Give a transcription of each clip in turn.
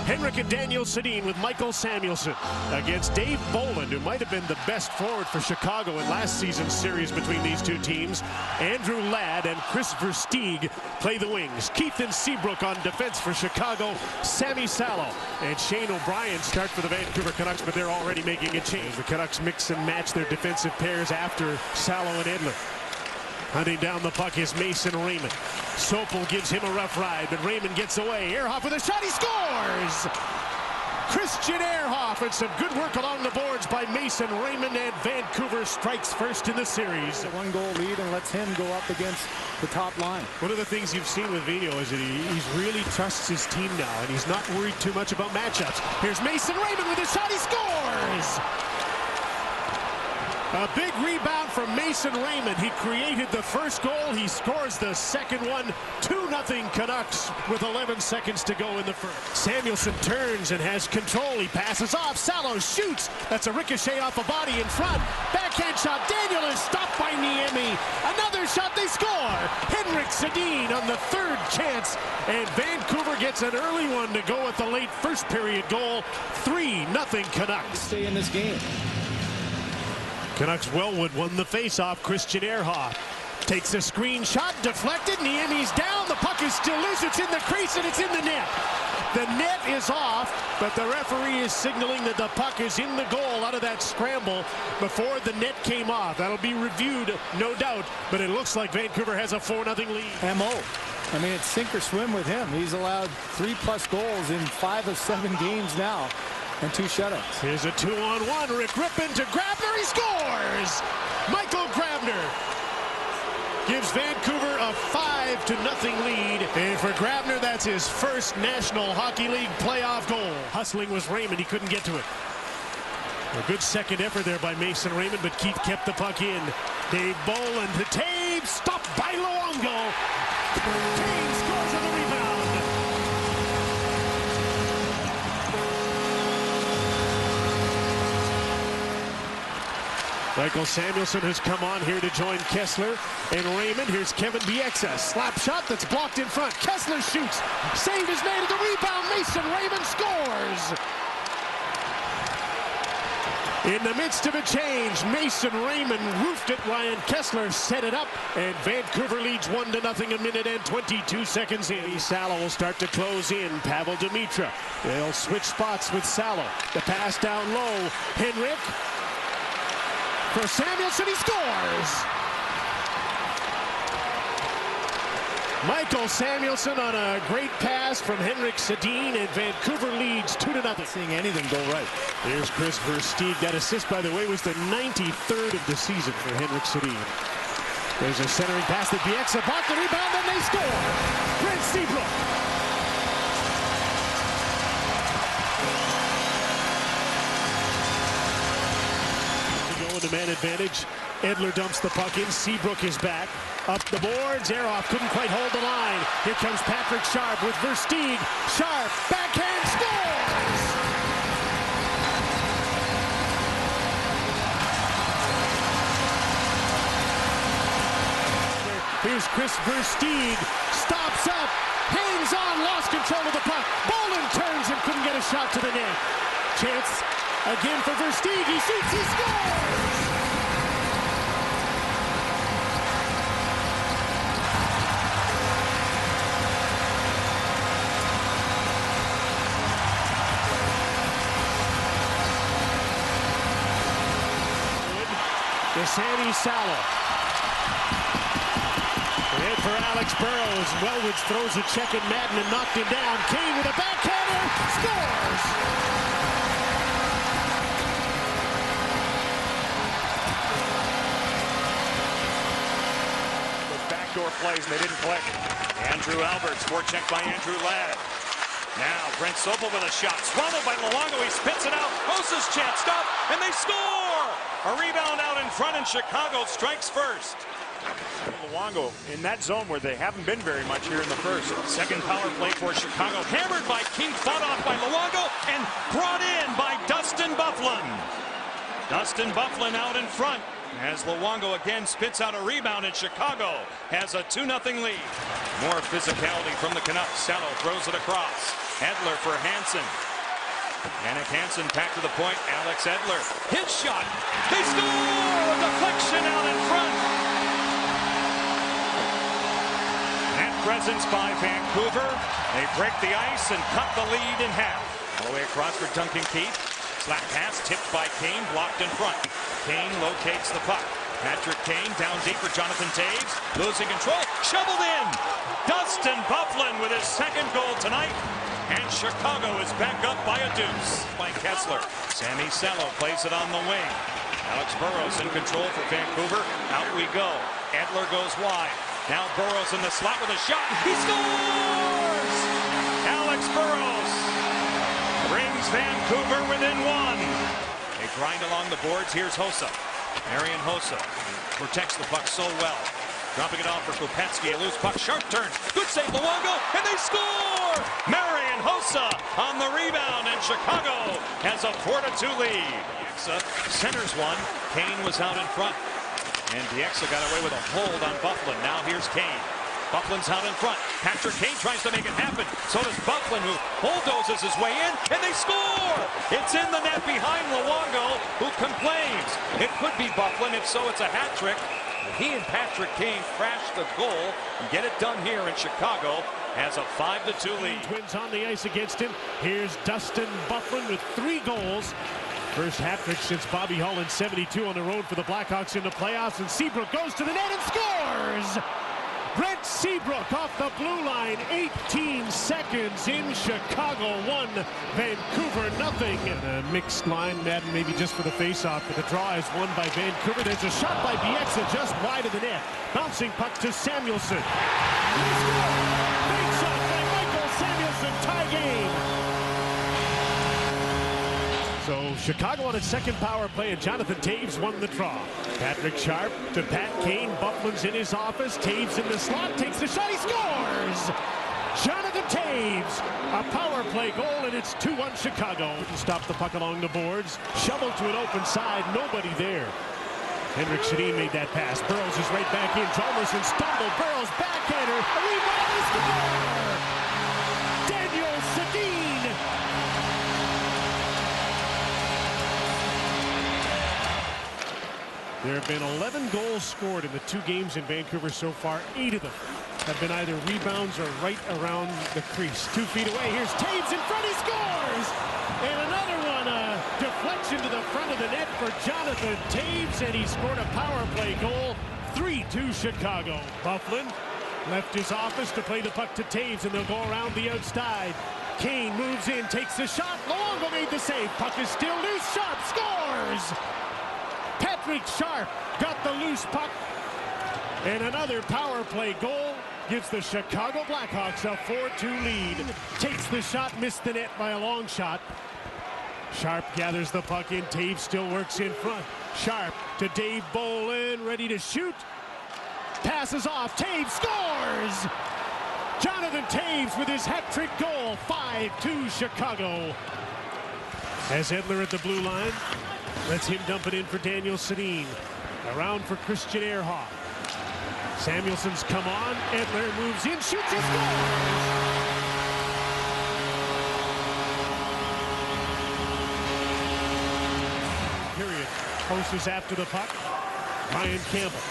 Henrik and Daniel Sedin with Michael Samuelsson against Dave Bolland, who might have been the best forward for Chicago in last season's series between these two teams. Andrew Ladd and Chris Versteeg play the wings. Keithan Seabrook on defense for Chicago. Sammy Salo and Shane O'Brien start for the Vancouver Canucks, but they're already making a change. The Canucks mix and match their defensive pairs after Salo and Edler. Hunting down the puck is Mason Raymond. Sopel gives him a rough ride, but Raymond gets away. Ehrhoff with a shot, he scores! Christian Ehrhoff, and some good work along the boards by Mason Raymond, and Vancouver strikes first in the series. A one-goal lead and lets him go up against the top line. One of the things you've seen with Vino is that he really trusts his team now, and he's not worried too much about matchups. Here's Mason Raymond with a shot, he scores! A big rebound from Mason Raymond. He created the first goal. He scores the second one. 2-0 Canucks with 11 seconds to go in the first. Samuelsson turns and has control. He passes off. Salo shoots. That's a ricochet off a body in front. Backhand shot. Daniel is stopped by Niemi. Another shot. They score. Henrik Sedin on the third chance. And Vancouver gets an early one to go with the late first period goal. 3-0 Canucks. Stay in this game. Canucks Wellwood won the faceoff. Christian Ehrhoff takes a screen shot, deflected. Niemi's down. The puck is still loose. It's in the crease and it's in the net. The net is off, but the referee is signaling that the puck is in the goal out of that scramble before the net came off. That'll be reviewed, no doubt, but it looks like Vancouver has a 4-0 lead. MO. I mean, it's sink or swim with him. He's allowed 3+ goals in 5 of 7 games now. And 2 shutouts. Here's a 2-on-1. Rick Rippon to Grabner. He scores! Michael Grabner gives Vancouver a 5-0 lead. And for Grabner, that's his first National Hockey League playoff goal. Hustling was Raymond. He couldn't get to it. A good second effort there by Mason Raymond, but Keith kept the puck in. Dave Bolland to Taves. Stopped by Luongo. Taves scores on the rebound. Michael Samuelsson has come on here to join Kessler and Raymond. Here's Kevin Bieksa. Slap shot that's blocked in front. Kessler shoots. Save is made at the rebound. Mason Raymond scores. In the midst of a change, Mason Raymond roofed it. Ryan Kessler set it up, and Vancouver leads 1-0 a minute and 22 seconds in. Salo will start to close in. Pavel Dimitra. They'll switch spots with Salo. The pass down low. Henrik. For Samuelsson, he scores! Michael Samuelsson on a great pass from Henrik Sedin, and Vancouver leads 2-0. Seeing anything go right. Here's Chris Versteeg. That assist, by the way, was the 93rd of the season for Henrik Sedin. There's a centering pass to Bieksa. Blocked the rebound, and they score! Brent Seabrook. The man advantage. Edler dumps the puck in. Seabrook is back. Up the boards. Ehrhoff couldn't quite hold the line. Here comes Patrick Sharp with Versteeg. Sharp, backhand, scores! Here's Chris Versteeg. Stops up. Hangs on. Lost control of the puck. Bolland turns and couldn't get a shot to the net. Chance again for Versteeg. He shoots. He scores! Sammy Salo. And for Alex Burrows, Wellwood throws a check at Madden and knocked him down. Kane with a backhander, scores! Those backdoor plays, they didn't click. Andrew Alberts, forecheck by Andrew Ladd. Now Brent Sopel with a shot, swallowed by Luongo. He spits it out. Osa's chance, stop, and they score! A rebound out in front, and Chicago strikes first. Luongo in that zone where they haven't been very much here in the first. Second power play for Chicago. Hammered by Keith, fought off by Luongo, and brought in by Dustin Byfuglien. Dustin Byfuglien out in front as Luongo again spits out a rebound, and Chicago has a 2-0 lead. More physicality from the Canucks. Salo throws it across. Edler for Hansen. Yannick Hansen back to the point. Alex Edler. His shot. They score! A deflection out in front. Net presence by Vancouver. They break the ice and cut the lead in half. All the way across for Duncan Keith. Slap pass tipped by Kane, blocked in front. Kane locates the puck. Patrick Kane down deep for Jonathan Toews. Losing control. Shoveled in. Dustin Byfuglien with his second goal tonight. And Chicago is back up by a deuce by Kessler. Sammy Salo plays it on the wing. Alex Burrows in control for Vancouver. Out we go. Edler goes wide. Now Burrows in the slot with a shot. He scores! Alex Burrows brings Vancouver within one. They grind along the boards. Here's Hossa. Marian Hossa protects the puck so well. Dropping it off for Kopetsky. A loose puck. Sharp turn. Good save, Luongo. And they score! Marian Hossa on the rebound. And Chicago has a 4-2 lead. DEJA centers one. Kane was out in front. And DEJA got away with a hold on Byfuglien. Now here's Kane. Byfuglien's out in front. Patrick Kane tries to make it happen. So does Byfuglien, who bulldozes his way in. And they score! It's in the net behind Luongo, who complains. It could be Byfuglien. If so, it's a hat trick. He and Patrick Kane crash the goal and get it done here in Chicago as a 5-2 lead. Twins on the ice against him. Here's Dustin Byfuglien with 3 goals. First hat trick since Bobby Hull in '72 on the road for the Blackhawks in the playoffs. And Seabrook goes to the net and scores! Brent Seabrook off the blue line. 18 seconds in Chicago 1, Vancouver nothing. And a mixed line, Madden maybe just for the face-off, but the draw is won by Vancouver. There's a shot by DEJA just wide of the net. Bouncing puck to Samuelsson. Big shot by Michael Samuelsson, tie game. So Chicago on its second power play, and Jonathan Toews won the draw. Patrick Sharp to Pat Kane. Byfuglien's in his office. Toews in the slot, takes the shot, he scores! Jonathan Toews, a power play goal, and it's 2-1 Chicago. Stop the puck along the boards. Shoveled to an open side, nobody there. Henrik Sedin made that pass. Burrows is right back in. Jalmerson stumbled. Burrows backhander. A rebound, and score! Daniel Sedin! There have been 11 goals scored in the 2 games in Vancouver so far. 8 of them have been either rebounds or right around the crease. 2 feet away. Here's Toews in front. He scores! And another one, a deflection to the front of the net for Jonathan Toews, and he scored a power play goal. 3-2 Chicago. Byfuglien left his office to play the puck to Toews, and they'll go around the outside. Kane moves in, takes the shot. Luongo made the save. Puck is still loose. Sharp scores! Patrick Sharp got the loose puck, and another power play goal gives the Chicago Blackhawks a 4-2 lead. Takes the shot, missed the net by a long shot. Sharp gathers the puck in. Toews still works in front. Sharp to Dave Bolin, ready to shoot. Passes off. Toews scores! Jonathan Toews with his hat-trick goal. 5-2 Chicago. As Edler at the blue line. Lets him dump it in for Daniel Sedin. Around for Christian Ehrhoff. Samuelsson's come on. Edler moves in, shoots, and scores! Period. Hossa is after the puck. Ryan Campbell.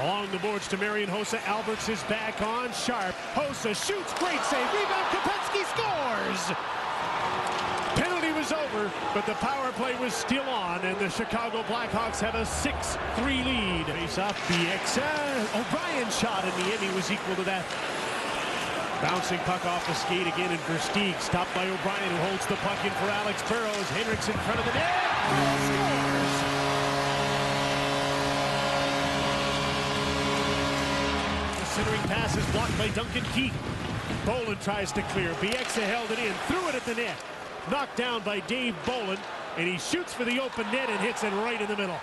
Along the boards to Marian Hossa. Alberts is back on. Sharp. Hossa shoots. Great save. Rebound. Kopetsky scores! Penalty was over, but the power play was still on, and the Chicago Blackhawks have a 6-3 lead. Face off DEJA. O'Brien shot in the end. He was equal to that. Bouncing puck off the skate again, and Versteeg stopped by O'Brien, who holds the puck in for Alex Burrows. Hendricks in front of the net. Scores! The centering pass is blocked by Duncan Keith. Bolin tries to clear. DEJA held it in, threw it at the net. Knocked down by Dave Bolin, and he shoots for the open net and hits it right in the middle.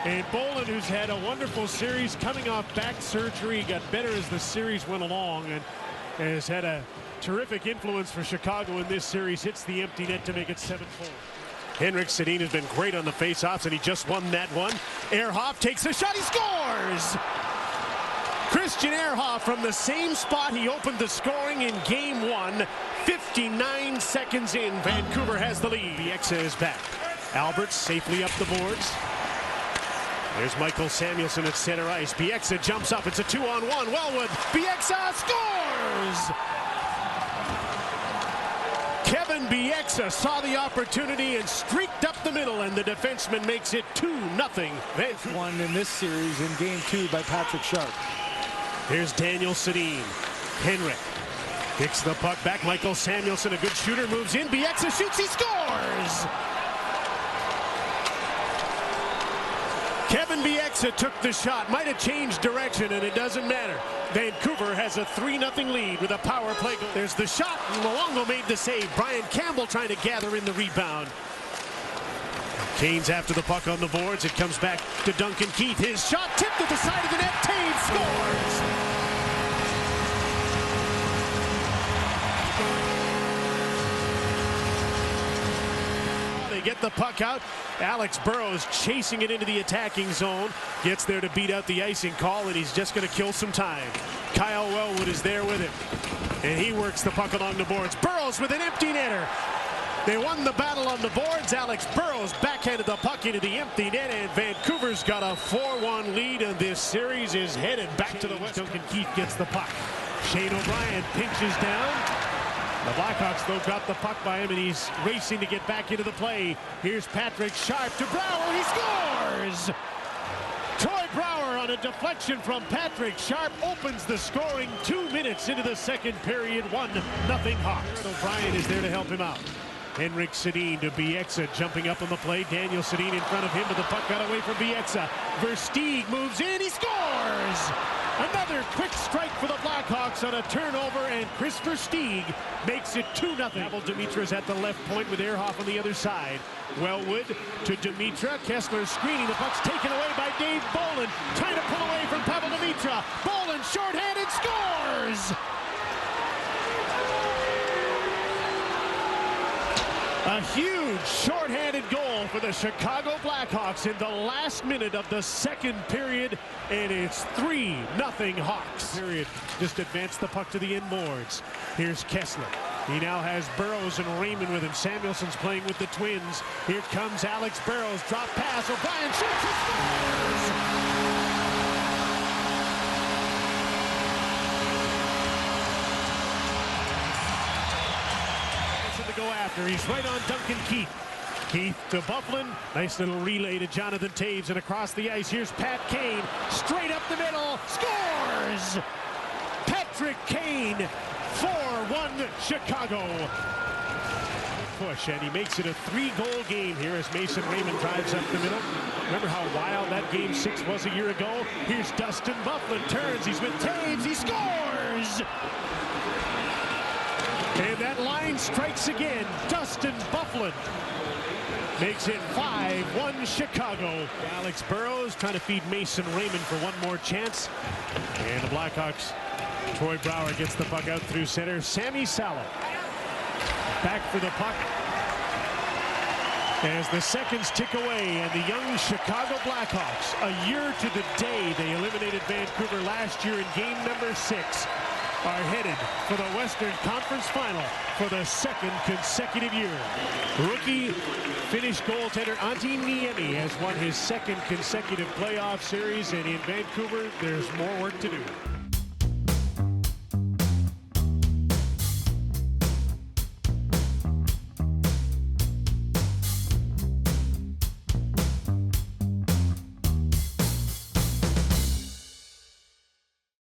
And Bolin, who's had a wonderful series coming off back surgery, got better as the series went along, and has had a terrific influence for Chicago in this series. Hits the empty net to make it 7-4. Henrik Sedin has been great on the faceoffs, and he just won that one. Ehrhoff takes the shot, he scores! Christian Ehrhoff from the same spot he opened the scoring in Game 1. 59 seconds in, Vancouver has the lead. DEJA is back. Alberts safely up the boards. There's Michael Samuelsson at center ice. DEJA jumps up. It's a 2-on-1. Wellwood. DEJA scores! Kevin DEJA saw the opportunity and streaked up the middle, and the defenseman makes it 2-0. Won in this series in Game 2 by Patrick Sharp. Here's Daniel Sedin. Henrik kicks the puck back. Michael Samuelsson, a good shooter, moves in. DEJA shoots. He scores! Kevin DEJA took the shot. Might have changed direction, and it doesn't matter. Vancouver has a 3-0 lead with a power play goal. There's the shot. Luongo made the save. Brian Campbell trying to gather in the rebound. Canes after the puck on the boards. It comes back to Duncan Keith. His shot tipped to the side of the net. Taves scores! They get the puck out. Alex Burrows chasing it into the attacking zone. Gets there to beat out the icing call, and he's just going to kill some time. Kyle Wellwood is there with him, and he works the puck along the boards. Burrows with an empty netter. They won the battle on the boards. Alex Burrows backhanded the puck into the empty net, and Vancouver's got a 4-1 lead, and this series is headed back to the west. Duncan Keith gets the puck. Shane O'Brien pinches down. The Blackhawks, though, got the puck by him, and he's racing to get back into the play. Here's Patrick Sharp to Brouwer. He scores! Troy Brouwer on a deflection from Patrick Sharp opens the scoring 2 minutes into the second period. 1-0 Hawks. O'Brien is there to help him out. Henrik Sedin to DEJA, jumping up on the play. Daniel Sedin in front of him, but the puck got away from DEJA. Versteeg moves in. He scores! Another quick strike for the Blackhawks on a turnover, and Chris Versteeg makes it 2-0. Pavel Dimitra's at the left point with Ehrhoff on the other side. Wellwood to Dimitra. Kessler screening. The puck's taken away by Dave Bolland. Trying to pull away from Pavel Dimitra. Bolland shorthanded, scores! A huge shorthanded goal for the Chicago Blackhawks in the last minute of the second period, and it's 3-0 Hawks. Period. Just advance the puck to the inboards. Here's Kessler. He now has Burrows and Raymond with him. Samuelson's playing with the Twins. Here comes Alex Burrows. Drop pass. O'Brien shoots. He scores! To go after. He's right on Duncan Keith. Keith to Bufflin. Nice little relay to Jonathan Taves, and across the ice. Here's Pat Kane. Straight up the middle. Scores! Patrick Kane. 4-1 Chicago. Push, and he makes it a 3-goal game here as Mason Raymond drives up the middle. Remember how wild that Game 6 was a year ago? Here's Dustin Bufflin. Turns. He's with Taves. He scores! And that line strikes again. Dustin Bufflin makes it 5-1 Chicago. Alex Burrows trying to feed Mason Raymond for one more chance. And the Blackhawks, Troy Brouwer gets the puck out through center. Sammy Salo back for the puck as the seconds tick away, and the young Chicago Blackhawks, a year to the day they eliminated Vancouver last year in game number 6, are headed for the Western Conference Final for the second consecutive year. Rookie Finnish goaltender Antti Niemi has won his second consecutive playoff series, and in Vancouver, there's more work to do.